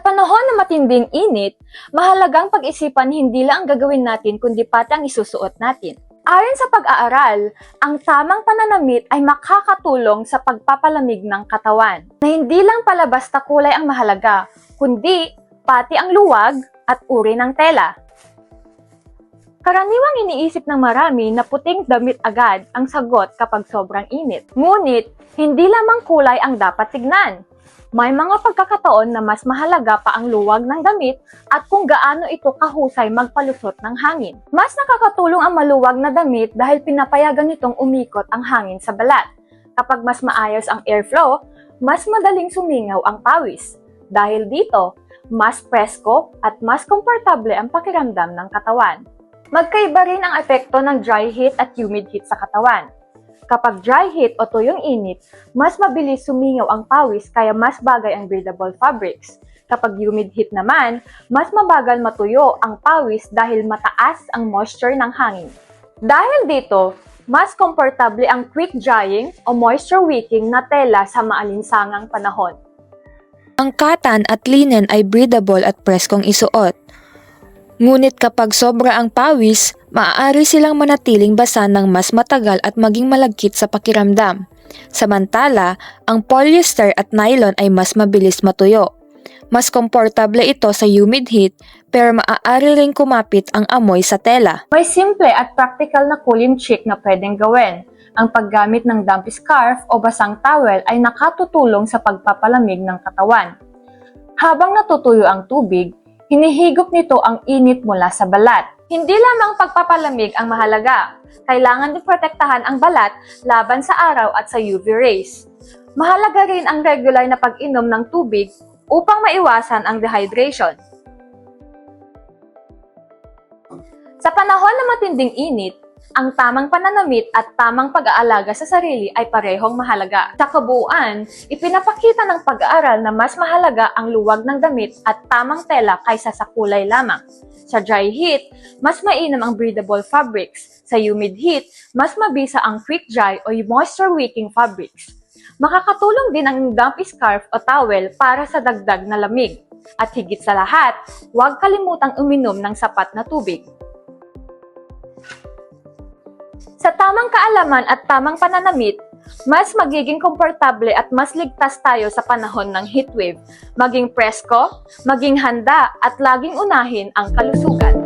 panahon na matinding init, mahalagang pag-isipan hindi lang ang gagawin natin kundi pati ang isusuot natin. Ayon sa pag-aaral, ang tamang pananamit ay makakatulong sa pagpapalamig ng katawan, na hindi lang palabas na kulay ang mahalaga, kundi pati ang luwag at uri ng tela. Karaniwang iniisip ng marami na puting damit agad ang sagot kapag sobrang init. Ngunit, hindi lamang kulay ang dapat tignan. May mga pagkakataon na mas mahalaga pa ang luwag ng damit at kung gaano ito kahusay magpalusot ng hangin. Mas nakakatulong ang maluwag na damit dahil pinapayagan nitong umikot ang hangin sa balat. Kapag mas maayos ang airflow, mas madaling sumingaw ang pawis. Dahil dito, mas presko at mas komportable ang pakiramdam ng katawan. Magkaiba rin ang epekto ng dry heat at humid heat sa katawan. Kapag dry heat o tuyong init, mas mabilis sumingaw ang pawis kaya mas bagay ang breathable fabrics. Kapag humid heat naman, mas mabagal matuyo ang pawis dahil mataas ang moisture ng hangin. Dahil dito, mas komportable ang quick drying o moisture wicking na tela sa maalinsangang panahon. Ang cotton at linen ay breathable at preskong isuot. Ngunit kapag sobra ang pawis, maaari silang manatiling basa ng mas matagal at maging malagkit sa pakiramdam. Samantala, ang polyester at nylon ay mas mabilis matuyo. Mas komportable ito sa humid heat pero maaari ring kumapit ang amoy sa tela. May simple at practical na cooling trick na pwedeng gawin. Ang paggamit ng damp scarf o basang towel ay nakatutulong sa pagpapalamig ng katawan. Habang natutuyo ang tubig, hinihigop nito ang init mula sa balat. Hindi lamang pagpapalamig ang mahalaga. Kailangan din protektahan ang balat laban sa araw at sa UV rays. Mahalaga rin ang regular na pag-inom ng tubig upang maiwasan ang dehydration. Sa panahon na matinding init, ang tamang pananamit at tamang pag-aalaga sa sarili ay parehong mahalaga. Sa kabuuan, ipinapakita ng pag-aaral na mas mahalaga ang luwag ng damit at tamang tela kaysa sa kulay lamang. Sa dry heat, mas mainam ang breathable fabrics. Sa humid heat, mas mabisa ang quick dry o moisture wicking fabrics. Makakatulong din ang damp scarf o towel para sa dagdag na lamig. At higit sa lahat, huwag kalimutang uminom ng sapat na tubig. Sa tamang kaalaman at tamang pananamit, mas magiging komportable at mas ligtas tayo sa panahon ng heatwave. Maging presko, maging handa at laging unahin ang kalusugan.